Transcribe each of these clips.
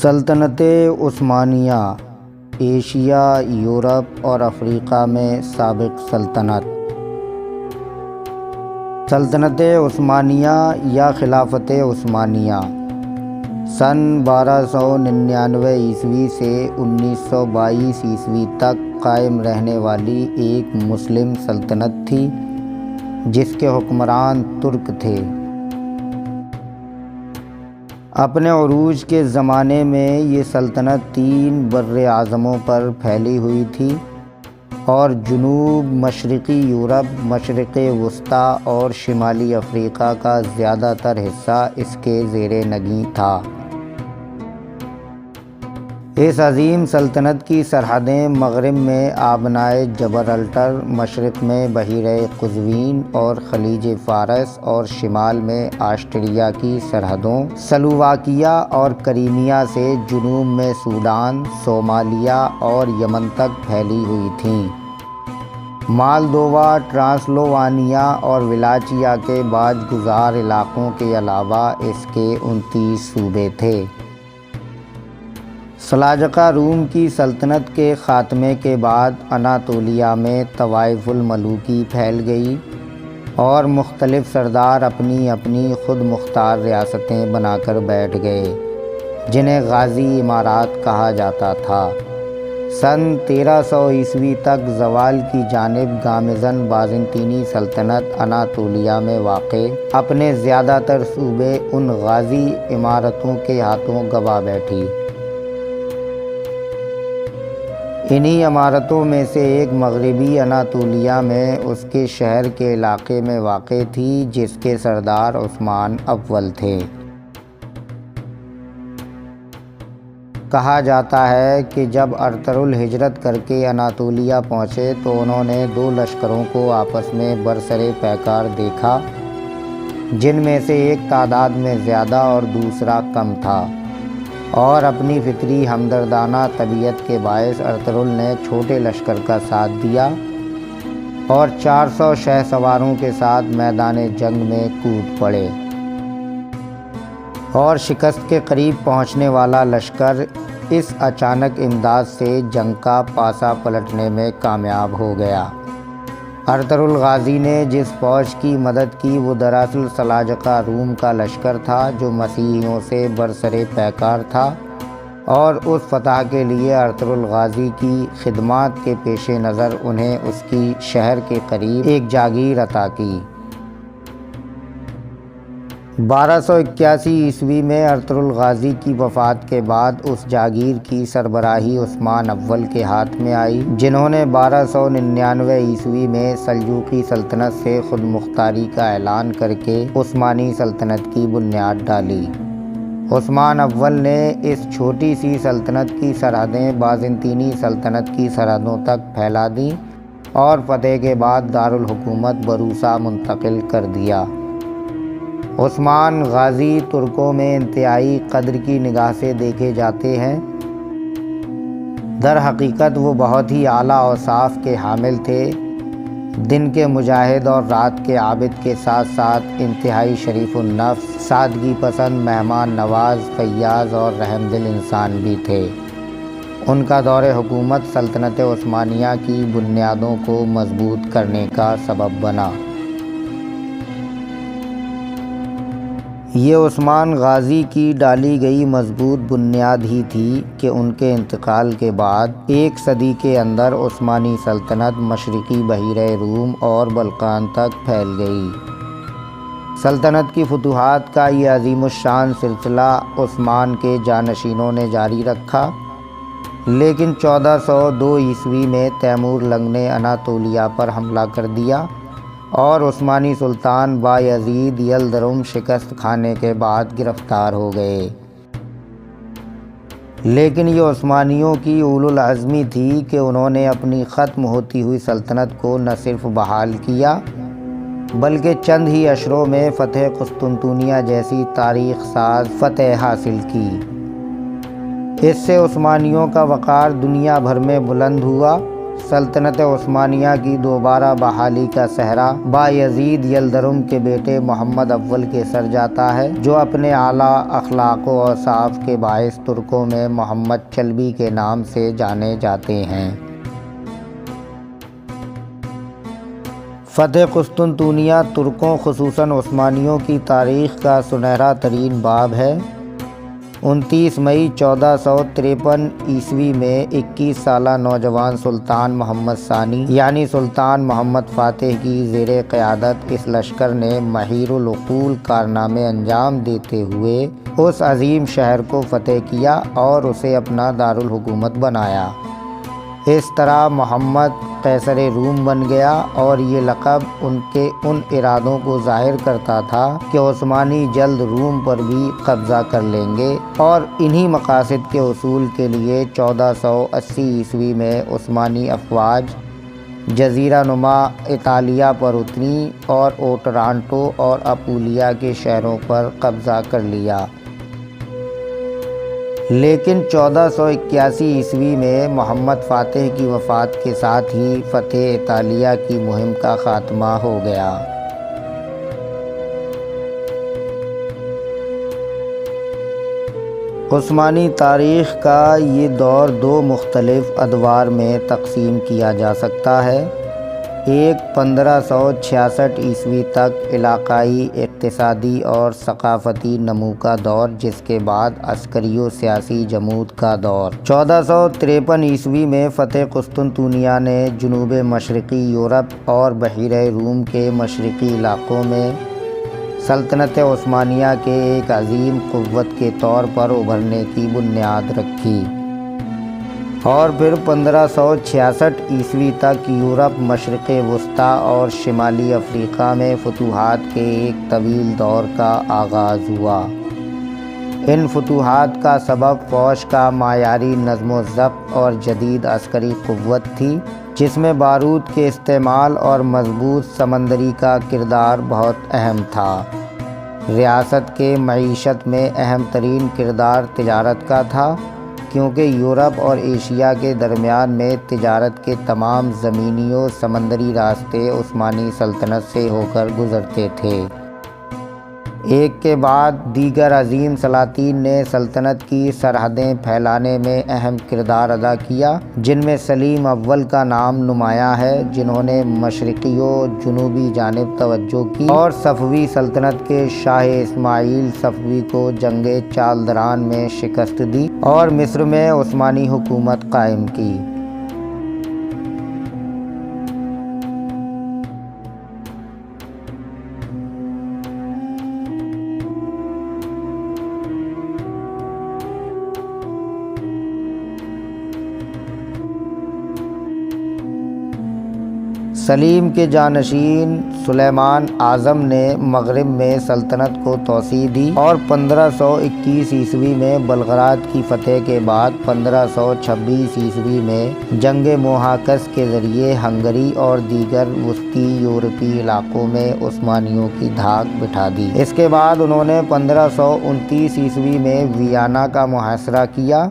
سلطنت عثمانیہ Asia, Europe اور افریقہ میں سابق سلطنت۔ سلطنت عثمانیہ یا خلافت عثمانیہ سن 1299 عیسوی سے 1922 عیسوی تک قائم رہنے والی ایک مسلم سلطنت تھی جس کے حکمران ترک تھے۔ اپنے عروج کے زمانے میں یہ سلطنت 3 براعظموں پر پھیلی ہوئی تھی اور جنوب مشرقی یورپ، مشرق وسطیٰ اور شمالی افریقہ کا زیادہ تر حصہ اس کے زیر نگیں تھا۔ اس عظیم سلطنت کی سرحدیں مغرب میں آبنائے جبرالٹر، مشرق میں بحیرہ قزوین اور خلیج فارس اور شمال میں آسٹریا کی سرحدوں سلوواکیہ اور کریمیا سے جنوب میں سوڈان، صومالیہ اور یمن تک پھیلی ہوئی تھیں۔ مالدووا، ٹرانسلووانیا اور ولاچیا کے باج گزار علاقوں کے علاوہ اس کے 29 صوبے تھے۔ سلاجقہ روم کی سلطنت کے خاتمے کے بعد اناطولیہ میں طوائف الملوکی پھیل گئی اور مختلف سردار اپنی اپنی خود مختار ریاستیں بنا کر بیٹھ گئے جنہیں غازی امارات کہا جاتا تھا۔ سن 1300 عیسوی تک زوال کی جانب گامزن بازنطینی سلطنت اناطولیہ میں واقع اپنے زیادہ تر صوبے ان غازی امارتوں کے ہاتھوں گنوا بیٹھی۔ انہی عمارتوں میں سے ایک مغربی اناطولیہ میں اس کے شہر کے علاقے میں واقع تھی جس کے سردار عثمان اول تھے۔ کہا جاتا ہے کہ جب ارطغرل ہجرت کر کے اناطولیہ پہنچے تو انہوں نے 2 لشکروں کو آپس میں برسر پیکار دیکھا جن میں سے ایک تعداد میں زیادہ اور دوسرا کم تھا، اور اپنی فطری ہمدردانہ طبیعت کے باعث ارطغرل نے چھوٹے لشکر کا ساتھ دیا اور 400 شہ سواروں کے ساتھ میدان جنگ میں کود پڑے، اور شکست کے قریب پہنچنے والا لشکر اس اچانک امداد سے جنگ کا پاسا پلٹنے میں کامیاب ہو گیا۔ ارطغرل غازی نے جس فوج کی مدد کی وہ دراصل سلاجقہ روم کا لشکر تھا جو مسیحیوں سے برسر پیکار تھا، اور اس فتح کے لیے ارطغرل غازی کی خدمات کے پیش نظر انہیں اس کی شہر کے قریب ایک جاگیر عطا کی۔ 1281 عیسوی میں ارطغرل غازی کی وفات کے بعد اس جاگیر کی سربراہی عثمان اول کے ہاتھ میں آئی، جنہوں نے 1299 عیسوی میں سلجوقی سلطنت سے خود مختاری کا اعلان کر کے عثمانی سلطنت کی بنیاد ڈالی۔ عثمان اول نے اس چھوٹی سی سلطنت کی سرحدیں بازنطینی سلطنت کی سرحدوں تک پھیلا دیں اور فتح کے بعد دارالحکومت بروسا منتقل کر دیا۔ عثمان غازی ترکوں میں انتہائی قدر کی نگاہ سے دیکھے جاتے ہیں۔ در حقیقت وہ بہت ہی اعلیٰ اوصاف کے حامل تھے، دن کے مجاہد اور رات کے عابد کے ساتھ ساتھ انتہائی شریف النفس، سادگی پسند، مہمان نواز، فیاض اور رحم دل انسان بھی تھے۔ ان کا دور حکومت سلطنت عثمانیہ کی بنیادوں کو مضبوط کرنے کا سبب بنا۔ یہ عثمان غازی کی ڈالی گئی مضبوط بنیاد ہی تھی کہ ان کے انتقال کے بعد 1 صدی کے اندر عثمانی سلطنت مشرقی بحیرہ روم اور بلقان تک پھیل گئی۔ سلطنت کی فتوحات کا یہ عظیم الشان سلسلہ عثمان کے جانشینوں نے جاری رکھا، لیکن 1402 عیسوی میں تیمور لنگ نے اناطولیہ پر حملہ کر دیا اور عثمانی سلطان بایزید یلدرم شکست کھانے کے بعد گرفتار ہو گئے۔ لیکن یہ عثمانیوں کی اولو العزمی تھی کہ انہوں نے اپنی ختم ہوتی ہوئی سلطنت کو نہ صرف بحال کیا بلکہ چند ہی اشروں میں فتح قسطنطنیہ جیسی تاریخ ساز فتح حاصل کی۔ اس سے عثمانیوں کا وقار دنیا بھر میں بلند ہوا۔ سلطنت عثمانیہ کی دوبارہ بحالی کا صحرا بایزید یلدرم کے بیٹے محمد اول کے سر جاتا ہے، جو اپنے اعلیٰ اخلاق و اوصاف کے باعث ترکوں میں محمد چلبی کے نام سے جانے جاتے ہیں۔ فتح قسطنطنیہ ترکوں خصوصاً عثمانیوں کی تاریخ کا سنہرا ترین باب ہے۔ 29 مئی 1453 عیسوی میں 21 سالہ نوجوان سلطان محمد ثانی یعنی سلطان محمد فاتح کی زیر قیادت اس لشکر نے مہیر العقول کارنامے انجام دیتے ہوئے اس عظیم شہر کو فتح کیا اور اسے اپنا دارالحکومت بنایا۔ اس طرح محمد قیصر روم بن گیا اور یہ لقب ان کے ان ارادوں کو ظاہر کرتا تھا کہ عثمانی جلد روم پر بھی قبضہ کر لیں گے، اور انہی مقاصد کے حصول کے لیے 1480 عیسوی میں عثمانی افواج جزیرہ نما اطالیہ پر اتری اور اوٹرانٹو اور اپولیا کے شہروں پر قبضہ کر لیا۔ لیکن 1481 عیسوی میں محمد فاتح کی وفات کے ساتھ ہی فتح اطالیہ کی مہم کا خاتمہ ہو گیا۔ عثمانی تاریخ کا یہ دور دو مختلف ادوار میں تقسیم کیا جا سکتا ہے۔ ایک 1566 عیسوی تک علاقائی اقتصادی اور ثقافتی نمو کا دور، جس کے بعد عسکری و سیاسی جمود کا دور۔ 1453 عیسوی میں فتح قسطنطنیہ نے جنوب مشرقی یورپ اور بحیرہ روم کے مشرقی علاقوں میں سلطنت عثمانیہ کے ایک عظیم قوت کے طور پر ابھرنے کی بنیاد رکھی، اور پھر 1566 عیسوی تک یورپ، مشرق وسطیٰ اور شمالی افریقہ میں فتوحات کے ایک طویل دور کا آغاز ہوا۔ ان فتوحات کا سبب فوج کا معیاری نظم و ضبط اور جدید عسکری قوت تھی، جس میں بارود کے استعمال اور مضبوط سمندری کا کردار بہت اہم تھا۔ ریاست کے معیشت میں اہم ترین کردار تجارت کا تھا، کیونکہ یورپ اور ایشیا کے درمیان میں تجارت کے تمام زمینی و سمندری راستے عثمانی سلطنت سے ہو کر گزرتے تھے۔ ایک کے بعد دیگر عظیم سلاطین نے سلطنت کی سرحدیں پھیلانے میں اہم کردار ادا کیا، جن میں سلیم اول کا نام نمایاں ہے، جنہوں نے مشرقی و جنوبی جانب توجہ کی اور صفوی سلطنت کے شاہ اسماعیل صفوی کو جنگ چالدران میں شکست دی اور مصر میں عثمانی حکومت قائم کی۔ سلیم کے جانشین سلیمان اعظم نے مغرب میں سلطنت کو توسیع دی اور 1521 عیسوی میں بلغراد کی فتح کے بعد 1526 عیسوی میں جنگ موہاکس کے ذریعے ہنگری اور دیگر وسطی یورپی علاقوں میں عثمانیوں کی دھاک بٹھا دی۔ اس کے بعد انہوں نے 1529 عیسوی میں ویانا کا محاصرہ کیا،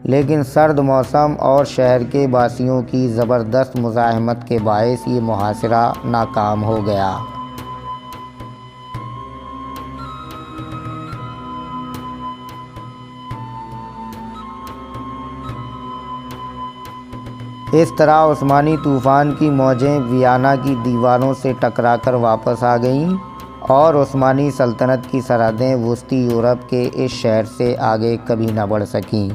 لیکن سرد موسم اور شہر کے باسیوں کی زبردست مزاحمت کے باعث یہ محاصرہ ناکام ہو گیا۔ اس طرح عثمانی طوفان کی موجیں ویانا کی دیواروں سے ٹکرا کر واپس آ گئیں اور عثمانی سلطنت کی سرحدیں وسطی یورپ کے اس شہر سے آگے کبھی نہ بڑھ سکیں۔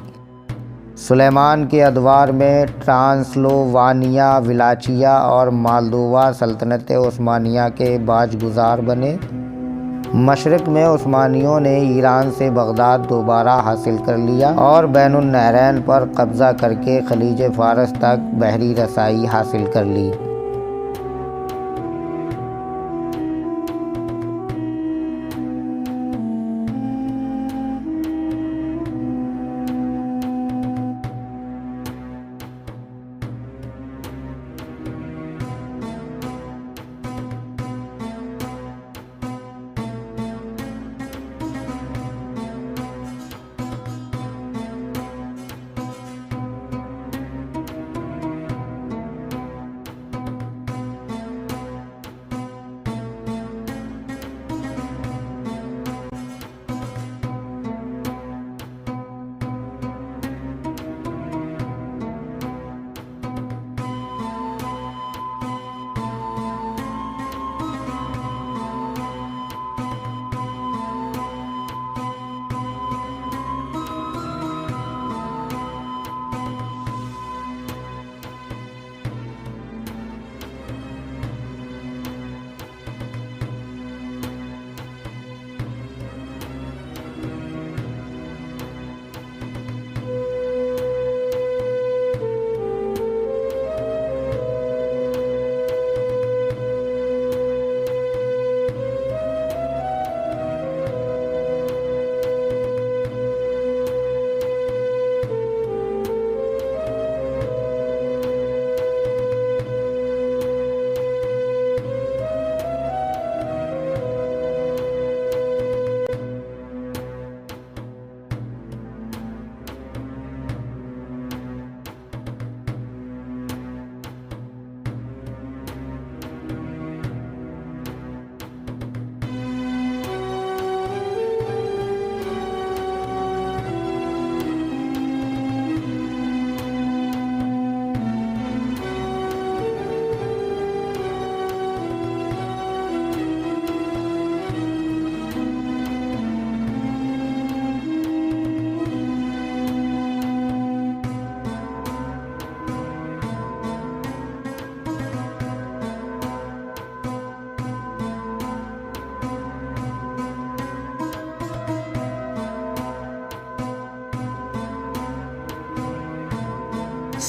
سلیمان کے ادوار میں ٹرانسلووانیا، ولاچیا اور مالدووا سلطنت عثمانیہ کے باج گزار بنے۔ مشرق میں عثمانیوں نے ایران سے بغداد دوبارہ حاصل کر لیا اور بین النہرین پر قبضہ کر کے خلیج فارس تک بحری رسائی حاصل کر لی۔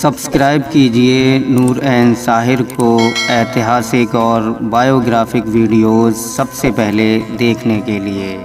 سبسکرائب کیجئے نور عین ساحر کو ایتہاسک اور بایوگرافک ویڈیوز سب سے پہلے دیکھنے کے لیے۔